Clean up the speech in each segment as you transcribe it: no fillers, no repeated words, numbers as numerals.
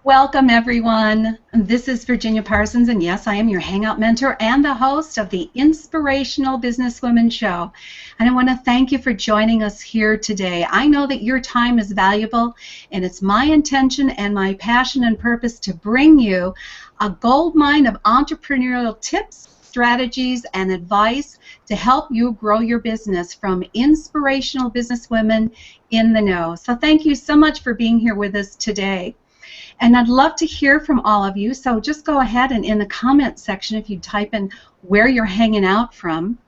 Welcome, everyone. This is Virginia Parsons, and yes, I am your Hangout mentor and the host of the Inspirational Business Women Show. And I want to thank you for joining us here today. I know that your time is valuable, and it's my intention and my passion and purpose to bring you a goldmine of entrepreneurial tips, strategies, and advice to help you grow your business from inspirational business women in the know. So thank you so much for being here with us today. And I'd love to hear from all of you, so just go ahead and in the comment section if you type in where you're hanging out from.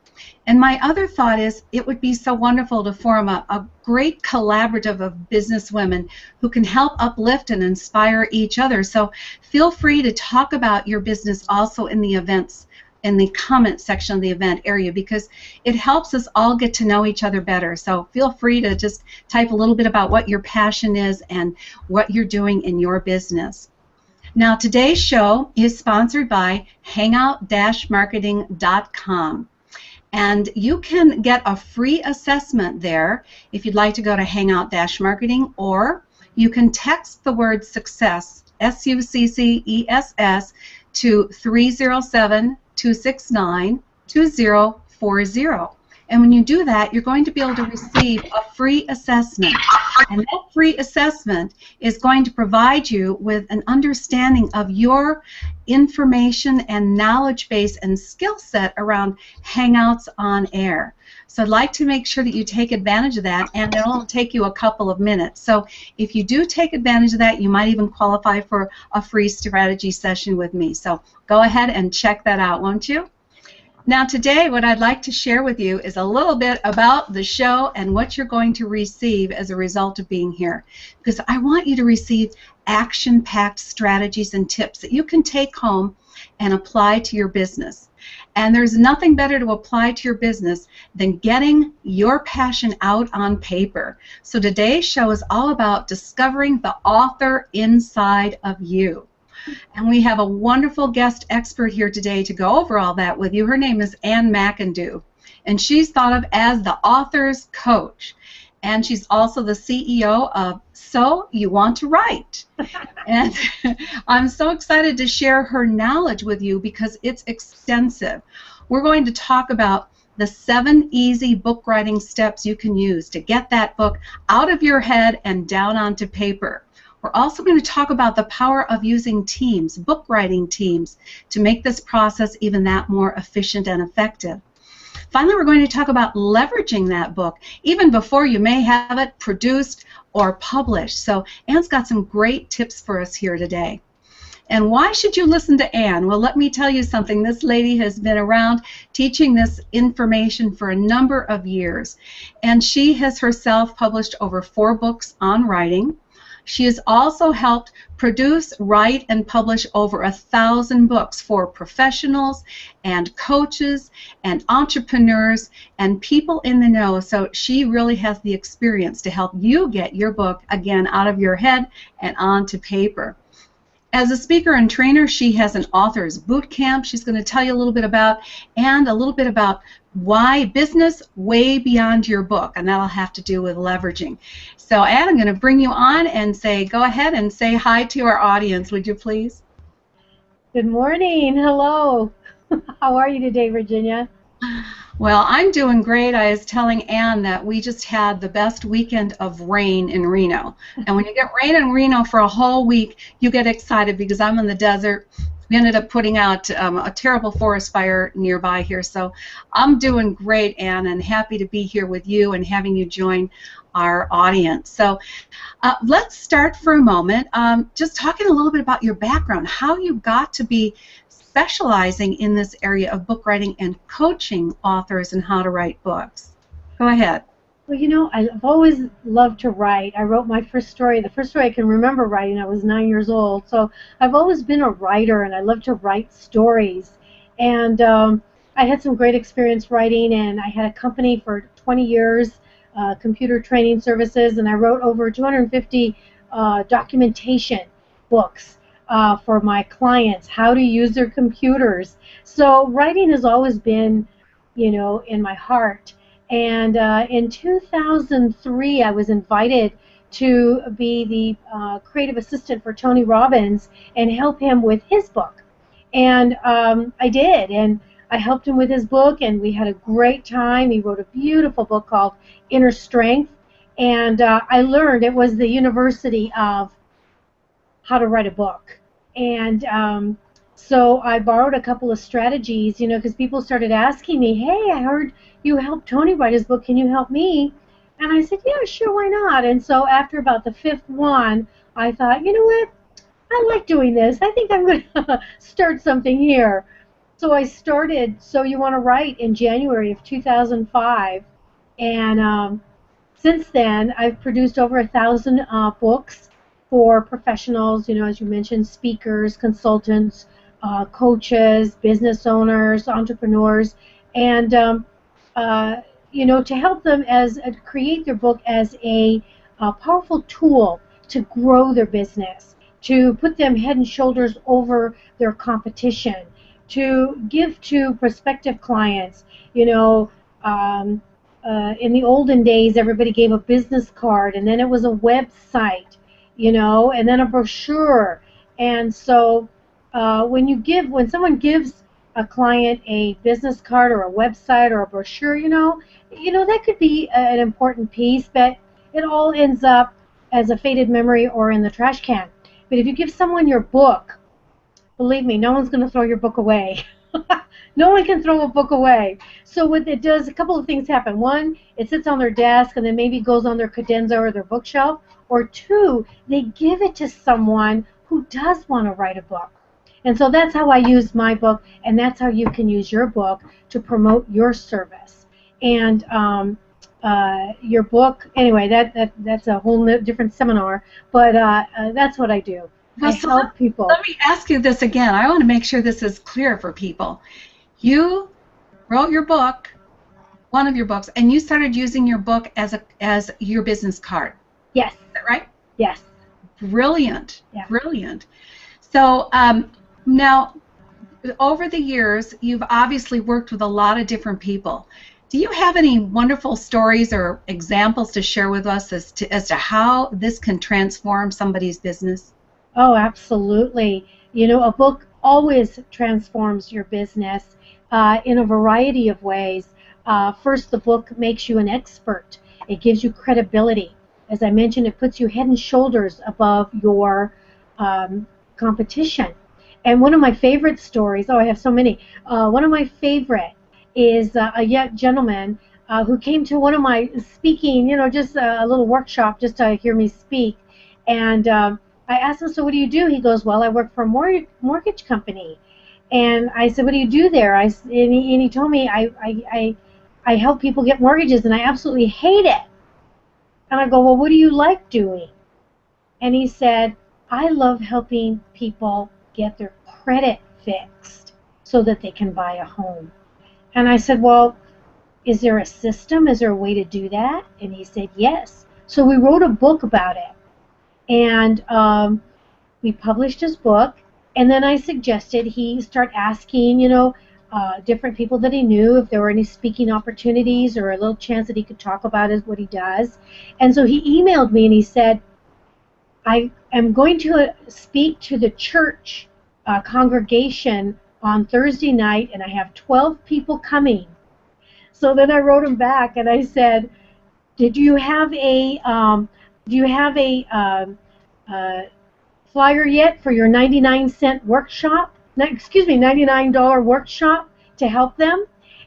And my other thought is it would be so wonderful to form a great collaborative of business women who can help uplift and inspire each other. So feel free to talk about your business also in the events, in the comment section of the event area, because it helps us all get to know each other better. So feel free to just type a little bit about what your passion is and what you're doing in your business. Now, today's show is sponsored by hangout-marketing.com. And you can get a free assessment there if you'd like to go to Hangout-Marketing, or you can text the word success, SUCCESS, to 307-269-2040. And when you do that, you're going to be able to receive a free assessment. And that free assessment is going to provide you with an understanding of your information and knowledge base and skill set around Hangouts on air. So I'd like to make sure that you take advantage of that, and it'll only take you a couple of minutes. So if you do take advantage of that, you might even qualify for a free strategy session with me. So go ahead and check that out, won't you? Now today, what I'd like to share with you is a little bit about the show and what you're going to receive as a result of being here. Because I want you to receive action-packed strategies and tips that you can take home and apply to your business. And there's nothing better to apply to your business than getting your passion out on paper. So today's show is all about discovering the author inside of you. And we have a wonderful guest expert here today to go over all that with you. Her name is Ann McIndoe, and she's thought of as the author's coach. And she's also the CEO of So You Want to Write. And I'm so excited to share her knowledge with you because it's extensive. We're going to talk about the 7 easy book writing steps you can use to get that book out of your head and down onto paper. We're also going to talk about the power of using teams, book writing teams, to make this process even that more efficient and effective. Finally, we're going to talk about leveraging that book even before you may have it produced or published. So Ann's got some great tips for us here today. And why should you listen to Ann? Well, let me tell you something. This lady has been around teaching this information for a number of years. And she has herself published over 4 books on writing. She has also helped produce, write, and publish over 1,000 books for professionals and coaches and entrepreneurs and people in the know. So she really has the experience to help you get your book, again, out of your head and onto paper. As a speaker and trainer, she has an author's boot camp she's going to tell you a little bit about, and a little bit about why business way beyond your book, and that'll have to do with leveraging. So Ann, I'm going to bring you on and go ahead and say hi to our audience, would you please? Good morning. Hello. How are you today, Virginia? Well, I'm doing great. I was telling Ann that we just had the best weekend of rain in Reno. And when you get rain in Reno for a whole week, you get excited because I'm in the desert. We ended up putting out a terrible forest fire nearby here. So I'm doing great, Ann, and happy to be here with you and having you join our audience. So let's start for a moment just talking a little bit about your background, how you got to be specializing in this area of book writing and coaching authors and how to write books. Go ahead. Well, you know, I've always loved to write. I wrote my first story. The first story I can remember writing, I was 9 years old. So I've always been a writer, and I love to write stories. And I had some great experience writing, and I had a company for 20 years, computer training services, and I wrote over 250 documentation books for my clients, how to use their computers. So writing has always been, you know, in my heart. And in 2003, I was invited to be the creative assistant for Tony Robbins and help him with his book. And I did, and I helped him with his book, and we had a great time. He wrote a beautiful book called Inner Strength, and I learned it was the university of how to write a book. And so I borrowed a couple of strategies, you know, because people started asking me, hey, I heard you helped Tony write his book. Can you help me? And I said, yeah, sure, why not? And so after about the fifth one, I thought, you know what? I like doing this. I think I'm going to start something here. So I started So You Want to Write in January of 2005. And since then, I've produced over 1,000 books for professionals, you know, as you mentioned, speakers, consultants, coaches, business owners, entrepreneurs, and you know, to help them as create their book as a powerful tool to grow their business, to put them head and shoulders over their competition, to give to prospective clients. You know, in the olden days, everybody gave a business card, and then it was a website, you know, and then a brochure. And so when someone gives a client a business card or a website or a brochure, you know, that could be an important piece, but it all ends up as a faded memory or in the trash can. But if you give someone your book, believe me, no one's going to throw your book away. No one can throw a book away. So what it does, a couple of things happen. One, it sits on their desk and then maybe goes on their cadenza or their bookshelf. Or two, they give it to someone who does want to write a book. And so that's how I use my book, and that's how you can use your book to promote your service. And your book, anyway, that's a whole different seminar, but that's what I do. I help people. Let me ask you this again. I want to make sure this is clear for people. You wrote your book, one of your books, and you started using your book as your business card. Yes. Is that right? Yes. Brilliant. Yeah. Brilliant. So now, over the years, you've obviously worked with a lot of different people. Do you have any wonderful stories or examples to share with us as to how this can transform somebody's business? Oh, absolutely. You know, a book always transforms your business in a variety of ways. First, the book makes you an expert. It gives you credibility. As I mentioned, it puts you head and shoulders above your competition. And one of my favorite stories, I have so many. One of my favorite is a young gentleman who came to one of my speaking, you know, just a little workshop just to hear me speak. And I asked him, so what do you do? He goes, well, I work for a mortgage company. And I said, what do you do there? And he told me, I help people get mortgages, and I absolutely hate it. And I go, well, what do you like doing? And he said, I love helping people get their credit fixed so that they can buy a home. And I said, well, is there a system? Is there a way to do that? And he said, yes. So we wrote a book about it. And we published his book. And then I suggested he start asking, you know, different people that he knew if there were any speaking opportunities or a little chance that he could talk about what he does. And so he emailed me and he said, I am going to speak to the church congregation on Thursday night, and I have 12 people coming. So then I wrote him back and I said, did you have a flyer yet for your 99-cent workshop? No, excuse me, $99 workshop to help them?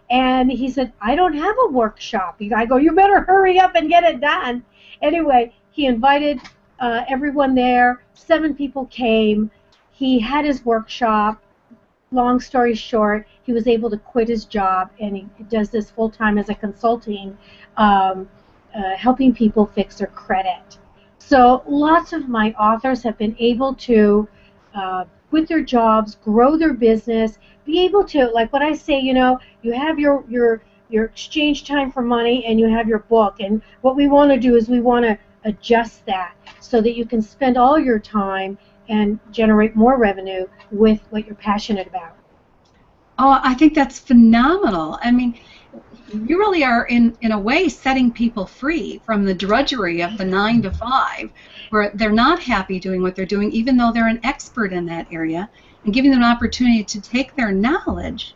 And he said, I don't have a workshop. I go, you better hurry up and get it done. Anyway, he invited everyone there. 7 people came. He had his workshop. Long story short, he was able to quit his job, and he does this full-time as a consulting, helping people fix their credit. So lots of my authors have been able to quit their jobs, grow their business, be able to, like what I say, you know, you have your exchange time for money and you have your book. And what we want to do is we want to adjust that so that you can spend all your time and generate more revenue with what you're passionate about. Oh, I think that's phenomenal. I mean, you really are in a way setting people free from the drudgery of the 9 to 5, where they're not happy doing what they're doing, even though they're an expert in that area, and giving them an opportunity to take their knowledge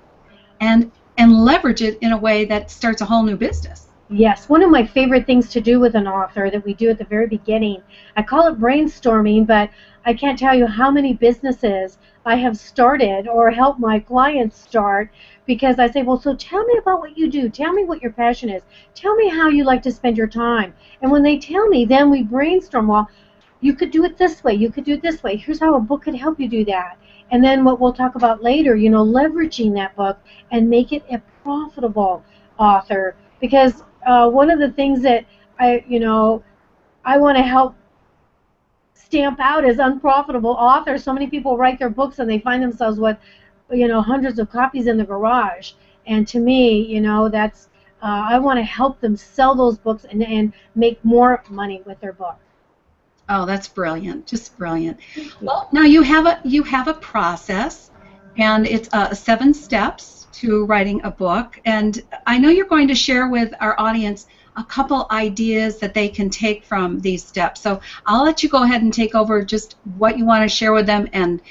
and leverage it in a way that starts a whole new business. Yes, one of my favorite things to do with an author that we do at the very beginning, I call it brainstorming, but I can't tell you how many businesses I have started or helped my clients start, because I say, well, so tell me about what you do. Tell me what your passion is. Tell me how you like to spend your time. And when they tell me, then we brainstorm, well, you could do it this way. You could do it this way. Here's how a book could help you do that. And then what we'll talk about later, leveraging that book and make it a profitable author. Because one of the things that I want to help stamp out as unprofitable authors. So many people write their books and they find themselves with, hundreds of copies in the garage. And to me, that's I want to help them sell those books and make more money with their book. Oh, that's brilliant! Just brilliant. Well, now you have a process, and it's 7 steps to writing a book. And I know you're going to share with our audience a couple ideas that they can take from these steps. So I'll let you go ahead and take over just what you want to share with them and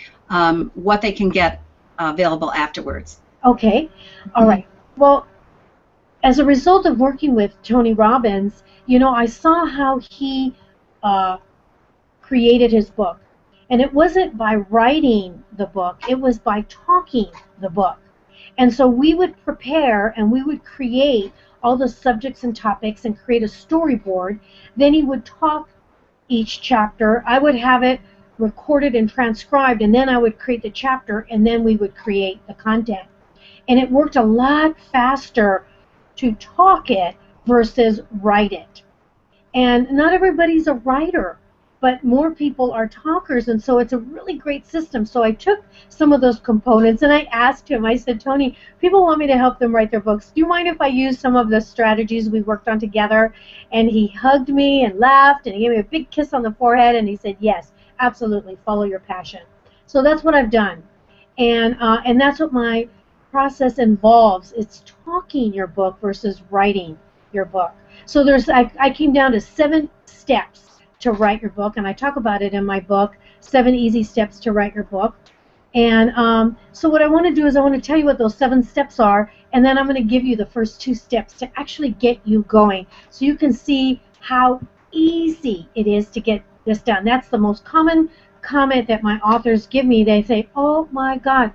what they can get available afterwards. Okay. All right. Well, as a result of working with Tony Robbins, I saw how he created his book. And it wasn't by writing the book, it was by talking the book. And so we would prepare and we would create all the subjects and topics and create a storyboard. Then he would talk each chapter. I would have it recorded and transcribed, and then I would create the chapter, and then we would create the content. And it worked a lot faster to talk it versus write it. And not everybody's a writer, but more people are talkers, and so it's a really great system. So I took some of those components and I asked him, I said, Tony, people want me to help them write their books. Do you mind if I use some of the strategies we worked on together? And he hugged me and laughed and he gave me a big kiss on the forehead and he said, yes, absolutely, follow your passion. So that's what I've done. And that's what my process involves. It's talking your book versus writing your book. So I came down to 7 steps to write your book, and I talk about it in my book, 7 Easy Steps to Write Your Book. And so what I want to do is I want to tell you what those 7 steps are, and then I'm going to give you the first 2 steps to actually get you going, so you can see how easy it is to get this done. That's the most common comment that my authors give me. They say, oh my God,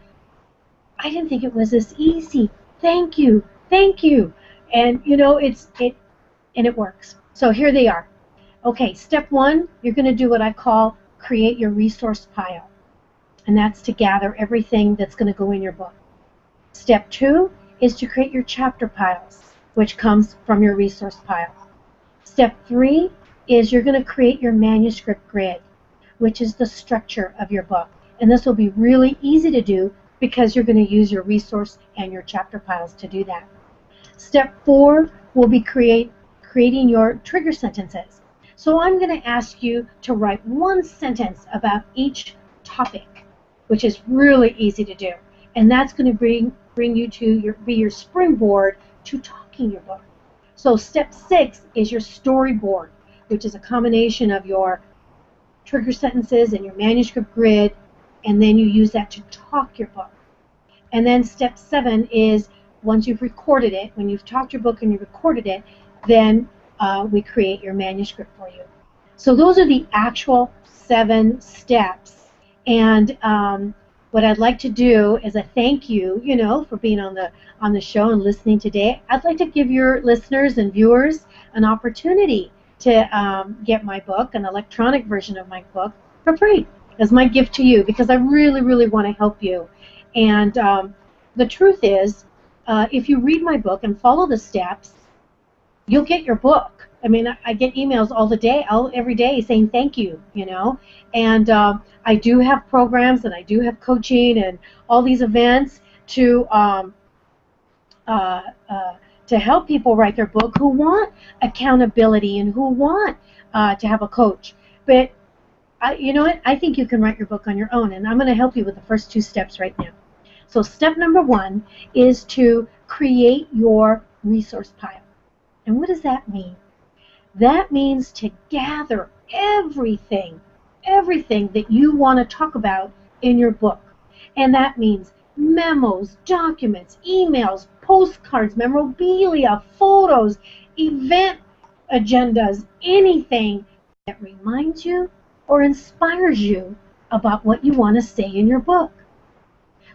I didn't think it was this easy. Thank you, thank you. And it works. So here they are. Okay, step 1, you're going to do what I call create your resource pile. And that's to gather everything that's going to go in your book. Step 2 is to create your chapter piles, which comes from your resource pile. Step 3 is you're going to create your manuscript grid, which is the structure of your book. And this will be really easy to do because you're going to use your resource and your chapter piles to do that. Step 4 will be creating your trigger sentences. So I'm going to ask you to write 1 sentence about each topic, which is really easy to do. And that's going to bring you to be your springboard to talking your book. So step 6 is your storyboard, which is a combination of your trigger sentences and your manuscript grid, and then you use that to talk your book. And then step 7 is once you've recorded it, when you've talked your book and you recorded it, then we create your manuscript for you. So those are the actual 7 steps. And what I'd like to do is a thank you, for being on the show and listening today. I'd like to give your listeners and viewers an opportunity to get my book, an electronic version of my book, for free as my gift to you, because I really, really want to help you. And the truth is, if you read my book and follow the steps, you'll get your book. I mean, I get emails every day saying thank you, And I do have programs and I do have coaching and all these events to help people write their book who want accountability and who want to have a coach. But you know what? I think you can write your book on your own, and I'm going to help you with the first 2 steps right now. So step number 1 is to create your resource pile. And what does that mean? That means to gather everything that you want to talk about in your book. And that means memos, documents, emails, postcards, memorabilia, photos, event agendas, anything that reminds you or inspires you about what you want to say in your book.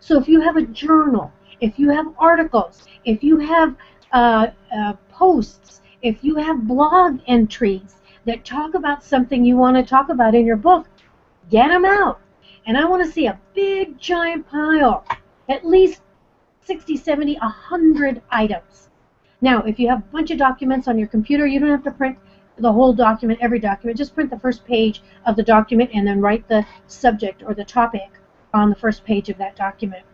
So if you have a journal, if you have articles, if you have posts, if you have blog entries that talk about something you want to talk about in your book, get them out. And I want to see a big giant pile, at least 60, 70, 100 items. Now, if you have a bunch of documents on your computer, you don't have to print the whole document, every document. Just print the first page of the document and then write the subject or the topic on the first page of that document.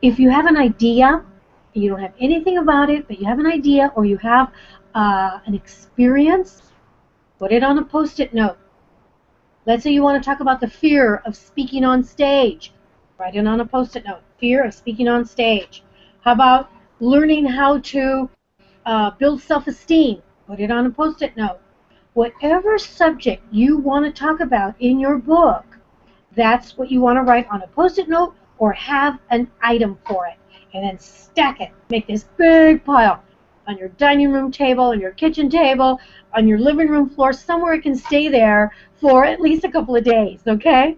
If you have an idea, you don't have anything about it, but you have an idea or you have an experience, put it on a Post-it note. Let's say you want to talk about the fear of speaking on stage. Write it on a Post-it note. Fear of speaking on stage. How about learning how to build self-esteem? Put it on a Post-it note. Whatever subject you want to talk about in your book, that's what you want to write on a Post-it note or have an item for it. And then stack it. Make this big pile on your dining room table, on your kitchen table, on your living room floor, somewhere it can stay there for at least a couple of days, okay?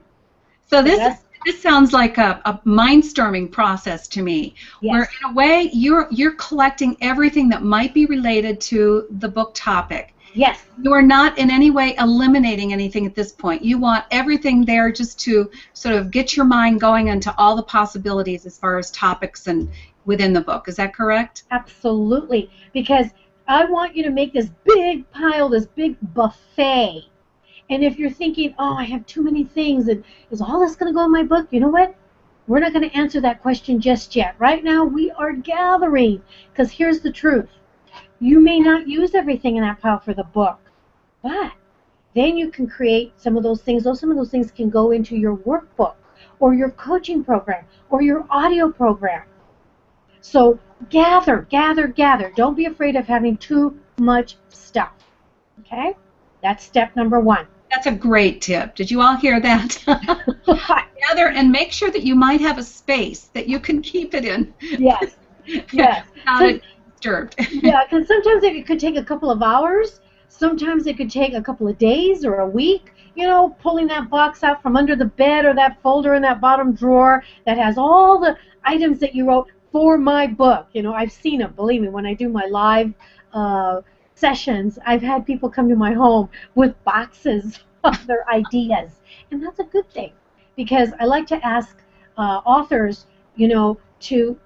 So this sounds like a mind-storming process to me, yes, where in a way you're collecting everything that might be related to the book topic. Yes. You are not in any way eliminating anything at this point. You want everything there just to sort of get your mind going into all the possibilities as far as topics and within the book. Is that correct? Absolutely. Because I want you to make this big pile, this big buffet. And if you're thinking, oh, I have too many things, and is all this going to go in my book? You know what? We're not going to answer that question just yet. Right now, we are gathering. Because here's the truth. You may not use everything in that pile for the book, but then you can create some of those things. Some of those things can go into your workbook or your coaching program or your audio program. So gather, gather, gather. Don't be afraid of having too much stuff. Okay? That's step number one. That's a great tip. Did you all hear that? Gather and make sure that you might have a space that you can keep it in. Yes. Yes. Without it disturbed. Yeah, because sometimes it could take a couple of hours. Sometimes it could take a couple of days or a week. You know, pulling that box out from under the bed or that folder in that bottom drawer that has all the items that you wrote for my book. You know, I've seen them. Believe me, when I do my live sessions, I've had people come to my home with boxes of their ideas. And that's a good thing because I like to ask authors, you know, to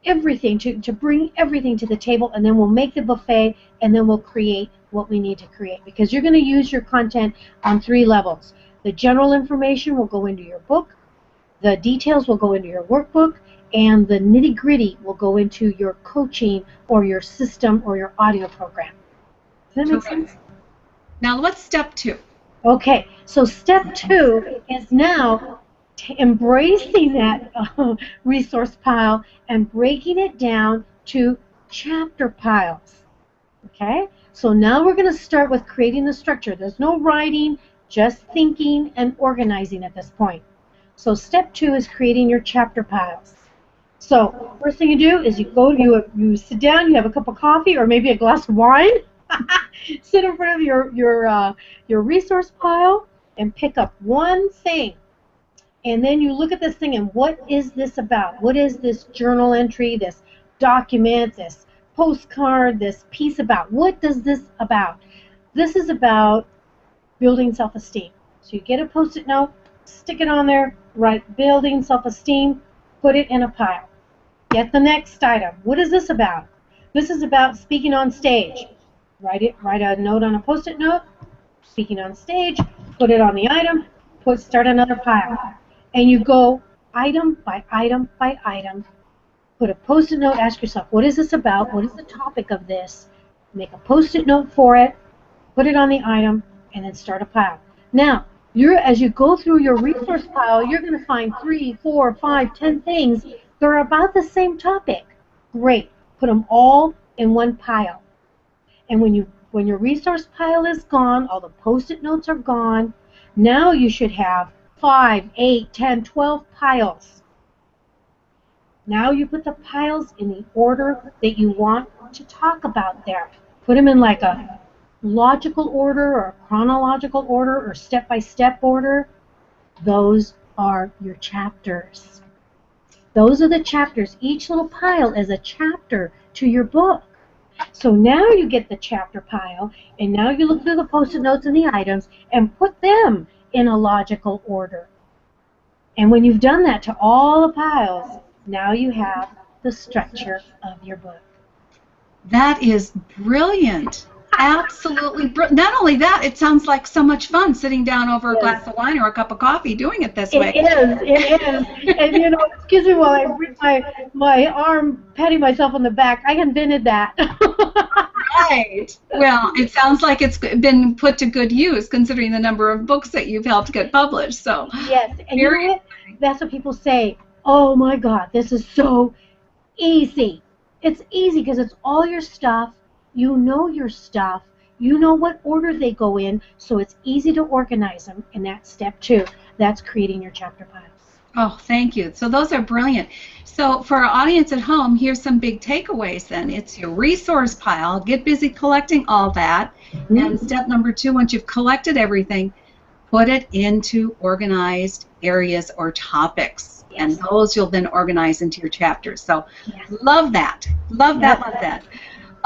bring everything to the table, and then we'll make the buffet, and then we'll create what we need to create, because you're going to use your content on 3 levels. The general information will go into your book, the details will go into your workbook, and the nitty-gritty will go into your coaching or your system or your audio program. Does that make sense? Now, what's step 2? Okay, so step 2 is now embracing that resource pile and breaking it down to chapter piles. Okay, so now we're going to start with creating the structure. There's no writing, just thinking and organizing at this point. So step 2 is creating your chapter piles. So first thing you do is you sit down, you have a cup of coffee or maybe a glass of wine, sit in front of your resource pile and pick up one thing. And then you look at this thing and what is this about? What is this journal entry, this document, this postcard, this piece about? What does this about? This is about building self-esteem. So you get a Post-it note, stick it on there, write building self-esteem, put it in a pile. Get the next item. What is this about? This is about speaking on stage. Write a note on a Post-it note, speaking on stage, put it on the item, start another pile. And you go item by item by item, put a Post-it note, ask yourself, what is this about? What is the topic of this? Make a Post-it note for it, put it on the item, and then start a pile. Now, as you go through your resource pile, you're going to find 3, 4, 5, 10 things that are about the same topic. Great. Put them all in one pile. And when your resource pile is gone, all the Post-it notes are gone, now you should have 5, 8, 10, 12 piles. Now you put the piles in the order that you want to talk about there. Put them in like a logical order or a chronological order or step-by-step order. Those are your chapters. Those are the chapters. Each little pile is a chapter to your book. So now you get the chapter pile, and now you look through the Post-it notes and the items and put them in a logical order. And when you've done that to all the piles, now you have the structure of your book. That is brilliant. Absolutely brilliant. Not only that, it sounds like so much fun sitting down over a glass of wine or a cup of coffee doing it this way. It is. And you know, excuse me while I bring my arm patting myself on the back. I invented that. Right. Well, it sounds like it's been put to good use considering the number of books that you've helped get published. So yes, and you know what? That's what people say. Oh my God, this is so easy. It's easy because it's all your stuff. You know your stuff. You know what order they go in, so it's easy to organize them. And that's step 2. That's creating your chapter piles. Oh, thank you. So those are brilliant. So for our audience at home, here's some big takeaways then. It's your resource pile. Get busy collecting all that. Mm-hmm. And step number 2, once you've collected everything, put it into organized areas or topics. Yes. And those you'll then organize into your chapters. So yes. Love that. Love that, love that.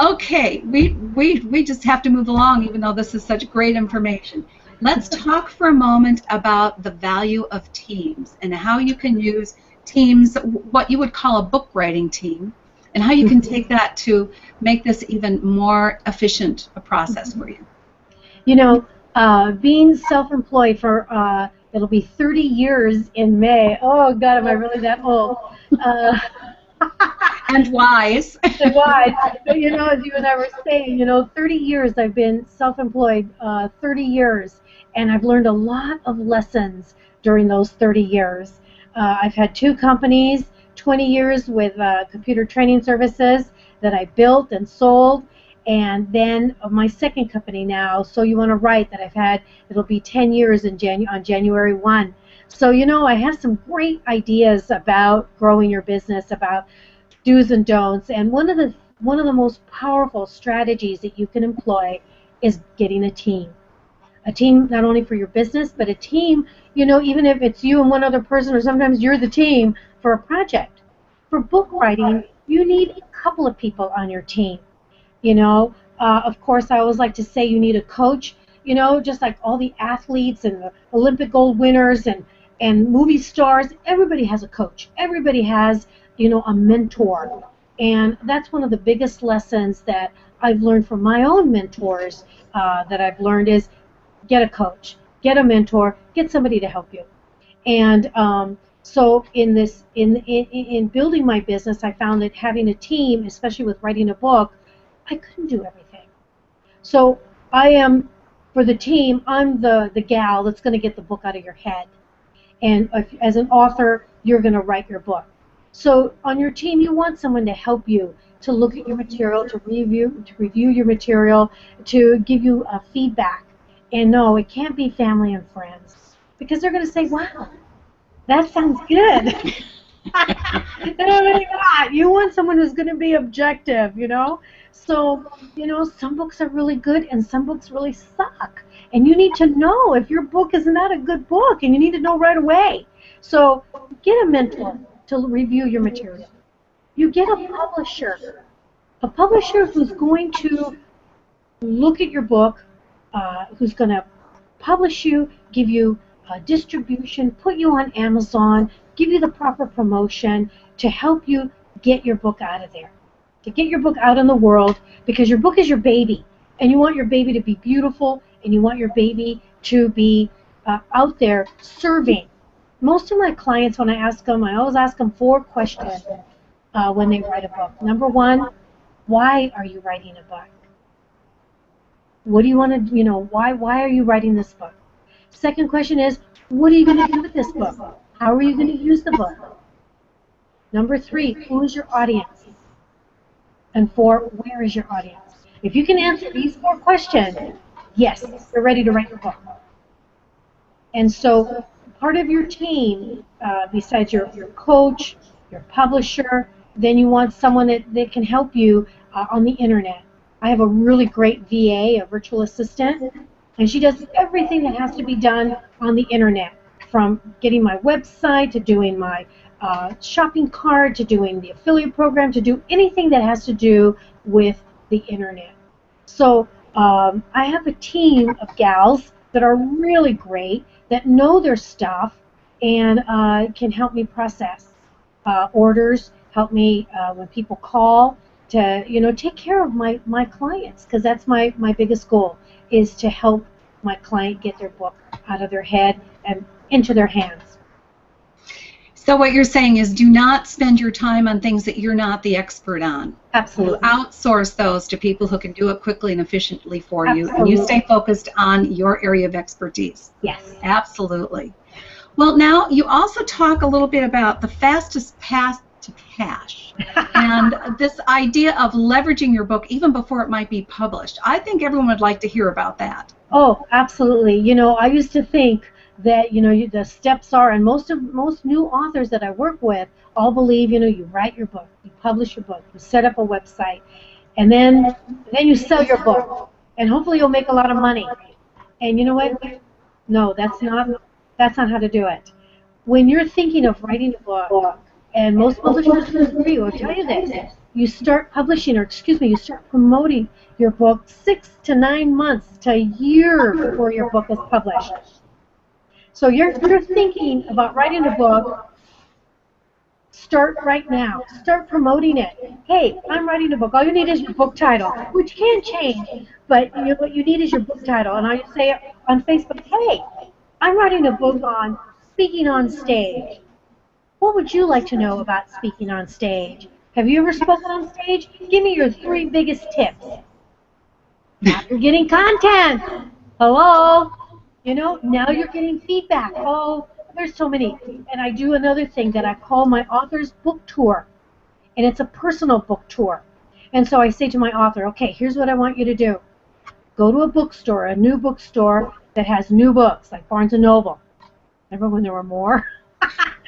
Okay, we just have to move along even though this is such great information. Let's talk for a moment about the value of teams and how you can use teams, what you would call a book writing team, and how you can take that to make this even more efficient a process for you. You know, being self-employed for, it'll be 30 years in May. Oh, God, am I really that old? And wise. And wise. But, you know, as you and I were saying, you know, 30 years I've been self-employed, 30 years, and I've learned a lot of lessons during those 30 years. I've had 2 companies, 20 years with computer training services that I built and sold, and then my second company now, So You Want to Write, that I've had, it'll be 10 years on January 1. So, you know, I have some great ideas about growing your business, about do's and don'ts, and one of the most powerful strategies that you can employ is getting a team. A team not only for your business, but a team, you know, even if it's you and one other person, or sometimes you're the team for a project. For book writing, you need a couple of people on your team. You know, of course, I always like to say you need a coach, you know, just like all the athletes and the Olympic gold winners and movie stars. Everybody has a coach. Everybody has, you know, a mentor. And that's one of the biggest lessons that I've learned from my own mentors that I've learned is get a coach, get a mentor, get somebody to help you. And so in building my business, I found that having a team, especially with writing a book, I couldn't do everything. So I am, for the team, I'm the gal that's going to get the book out of your head. And as an author, you're going to write your book. So on your team, you want someone to help you, to look at your material, to review your material, to give you feedback. And no, it can't be family and friends, because they're going to say, wow, that sounds good. You want someone who's going to be objective, you know? So, you know, some books are really good and some books really suck. And you need to know if your book is not a good book, and you need to know right away. So get a mentor to review your material. You get a publisher who's going to look at your book, who's going to publish you, give you distribution, put you on Amazon, give you the proper promotion to help you get your book out of there, to get your book out in the world, because your book is your baby, and you want your baby to be beautiful, and you want your baby to be out there serving. Most of my clients, when I ask them, I always ask them 4 questions when they write a book. Number 1, why are you writing a book? What do you want to, you know, why are you writing this book? Second question is, what are you going to do with this book? How are you going to use the book? Number 3, who is your audience? And 4, where is your audience? If you can answer these 4 questions, yes, you're ready to write your book. And so part of your team, besides your coach, your publisher, then you want someone that can help you on the internet. I have a really great VA, a virtual assistant, and she does everything that has to be done on the internet, from getting my website to doing my shopping cart to doing the affiliate program, to do anything that has to do with the internet. So I have a team of gals that are really great, that know their stuff, and can help me process orders, help me when people call, to take care of my clients, because that's my biggest goal, is to help my client get their book out of their head and into their hands. So what you're saying is, do not spend your time on things that you're not the expert on. Absolutely. You outsource those to people who can do it quickly and efficiently for you, Absolutely. and you stay focused on your area of expertise. Yes. Absolutely. Well, now you also talk a little bit about the fastest path to cash and this idea of leveraging your book even before it might be published. I think everyone would like to hear about that. Oh, absolutely. I used to think that the steps are, and most new authors that I work with all believe you write your book, you publish your book, you set up a website, and then you sell your book, and hopefully you'll make a lot of money. And you know what? No, that's not how to do it. When you're thinking of writing a book, and most publishers will tell you this, you start publishing, you start promoting your book 6 to 9 months to a year before your book is published. So you're thinking about writing a book, start right now. Start promoting it. Hey, I'm writing a book. All you need is your book title, which can change, but what you need is your book title. And I say on Facebook, hey, I'm writing a book on speaking on stage. What would you like to know about speaking on stage? Have you ever spoken on stage? Give me your 3 biggest tips. Now you're getting content. Hello? Now you're getting feedback. Oh, there's so many. And I do another thing that I call my author's book tour. And it's a personal book tour. And so I say to my author, okay, here's what I want you to do. Go to a bookstore, a new bookstore that has new books, like Barnes & Noble. Remember when there were more?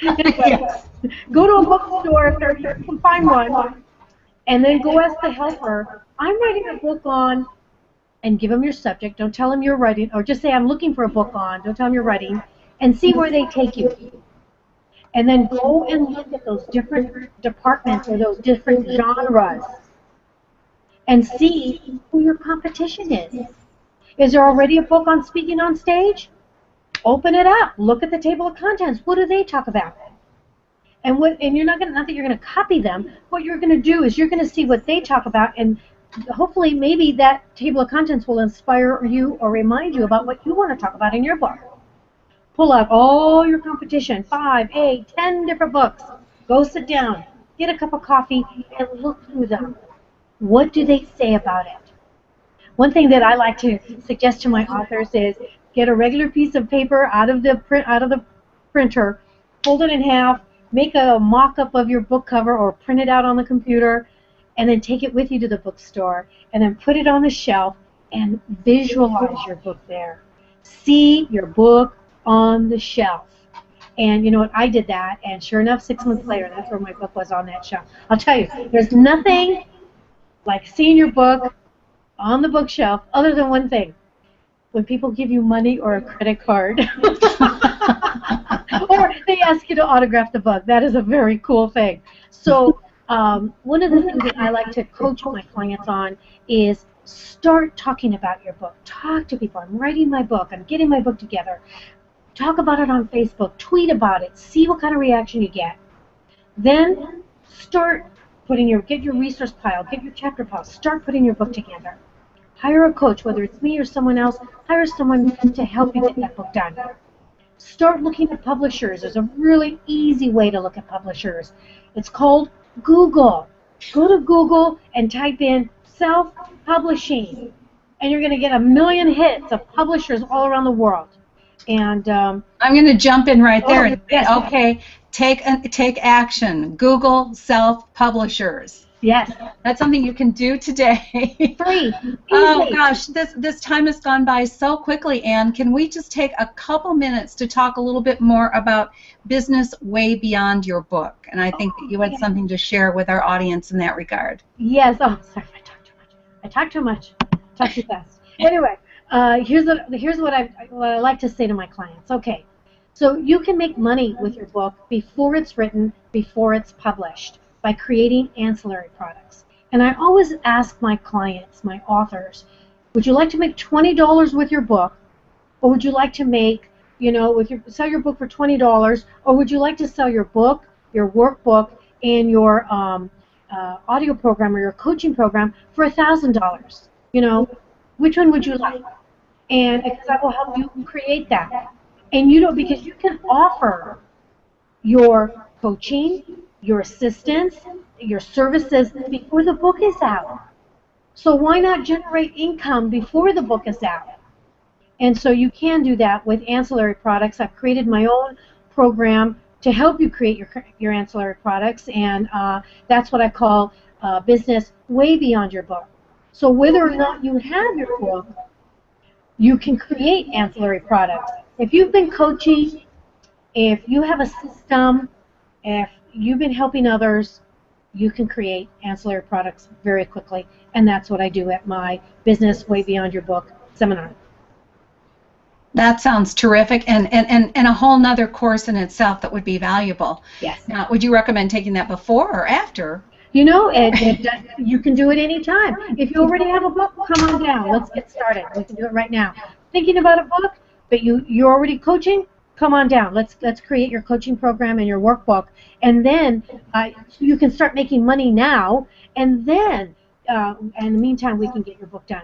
Yes. Go to a bookstore if you can find one, and then go ask the helper, I'm writing a book on, and give them your subject. Don't tell them you're writing, or just say I'm looking for a book on. Don't tell them you're writing, and see where they take you. And then go and look at those different departments or those different genres and see who your competition is. Is there already a book on speaking on stage? Open it up. Look at the table of contents. What do they talk about? And you're not that you're going to copy them. What you're going to do is you're going to see what they talk about, and hopefully maybe that table of contents will inspire you or remind you about what you want to talk about in your book. Pull out all your competition, 5, 8, 10 different books. Go sit down, get a cup of coffee, and look through them. What do they say about it? One thing that I like to suggest to my authors is get a regular piece of paper out of the printer, fold it in half, make a mock-up of your book cover or print it out on the computer, and then take it with you to the bookstore, and then put it on the shelf and visualize your book there. See your book on the shelf. And you know what, I did that, and sure enough, 6 months later, that's where my book was, on that shelf. I'll tell you, there's nothing like seeing your book on the bookshelf other than one thing. When people give you money or a credit card, or they ask you to autograph the book. That is a very cool thing. So one of the things that I like to coach my clients on is start talking about your book. Talk to people. I'm writing my book. I'm getting my book together. Talk about it on Facebook. Tweet about it. See what kind of reaction you get. Then start get your resource pile, get your chapter pile. Start putting your book together. Hire a coach, whether it's me or someone else. Hire someone to help you get that book done. Start looking at publishers. There's a really easy way to look at publishers. It's called Google. Go to Google and type in self-publishing, and you're going to get a million hits of publishers all around the world. And I'm going to jump in right there. Yes. Okay, take action. Google self-publishers. Yes. That's something you can do today. Free. Oh Easy. gosh, this time has gone by so quickly, Anne. Can we just take a couple minutes to talk a little bit more about business way beyond your book? And I think that you had something to share with our audience in that regard. Yes. Oh, sorry, I talk too much. I talk too much. I talk too fast. Anyway, here's what I like to say to my clients. Okay, so you can make money with your book before it's written, before it's published, by creating ancillary products. And I always ask my clients, my authors, would you like to make $20 with your book, or would you like to make, sell your book for $20, or would you like to sell your book, your workbook, and your audio program or your coaching program for $1,000? Which one would you like? And because I will help you create that. And because you can offer your coaching, your assistance, your services before the book is out. So why not generate income before the book is out? And so you can do that with ancillary products. I've created my own program to help you create your ancillary products, and that's what I call business way beyond your book. So whether or not you have your book, you can create ancillary products. If you've been coaching, if you have a system, if you've been helping others, you can create ancillary products very quickly. And that's what I do at my Business Way Beyond Your Book seminar. That sounds terrific, and a whole nother course in itself that would be valuable. Yes. Now, would you recommend taking that before or after? You can do it anytime. If you already have a book, come on down. Let's get started. We can do it right now. Thinking about a book, but you're already coaching, come on down. Let's create your coaching program and your workbook, and then you can start making money now, and then in the meantime we can get your book done.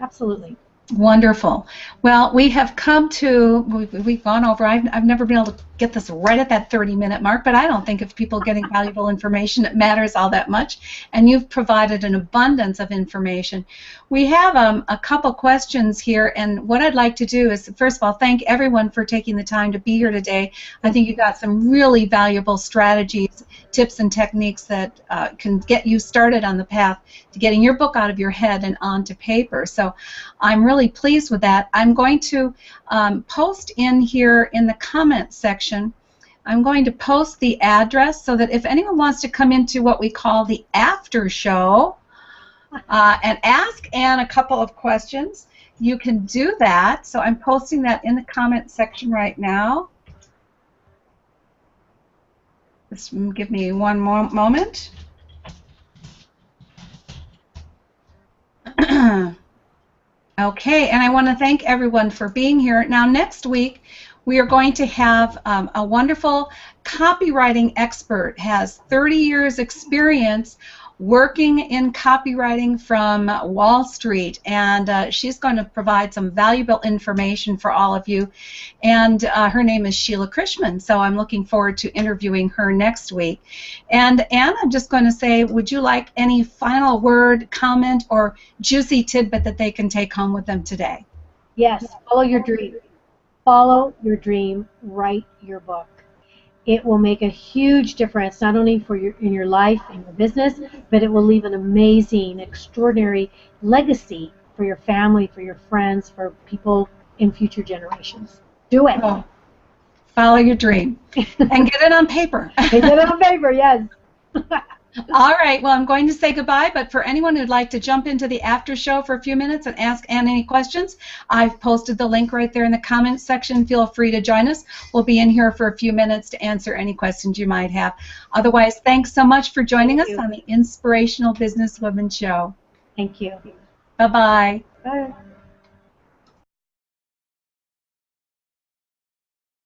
Absolutely. Wonderful. Well, we have come to, we've gone over, I've never been able to get this right at that 30-minute mark, but I don't think if people are getting valuable information, it matters all that much, and you've provided an abundance of information. We have a couple questions here, and what I'd like to do is, first of all, thank everyone for taking the time to be here today. I think you got some really valuable strategies, tips, and techniques that can get you started on the path to getting your book out of your head and onto paper. So I'm really pleased with that. I'm going to post in here in the comments section, I'm going to post the address so that if anyone wants to come into what we call the after show and ask Anne a couple of questions, you can do that. So I'm posting that in the comment section right now. Just give me one more moment. Okay, and I want to thank everyone for being here. Now, next week, we are going to have a wonderful copywriting expert, has 30 years experience working in copywriting from Wall Street, and she's going to provide some valuable information for all of you, and her name is Sheila Krishman, so I'm looking forward to interviewing her next week. And Anne, I'm just going to say, would you like any final word, comment, or juicy tidbit that they can take home with them today? Yes, follow your dream. Follow your dream, write your book. It will make a huge difference, not only in your life and your business, but it will leave an amazing, extraordinary legacy for your family, for your friends, for people in future generations. Do it. Oh, follow your dream. And get it on paper. And get it on paper, yes. All right, well, I'm going to say goodbye, but for anyone who'd like to jump into the after show for a few minutes and ask Anne any questions, I've posted the link right there in the comments section. Feel free to join us. We'll be in here for a few minutes to answer any questions you might have. Otherwise, thanks so much for joining us on the Inspirational Business Women Show. Thank you. Bye-bye. Bye.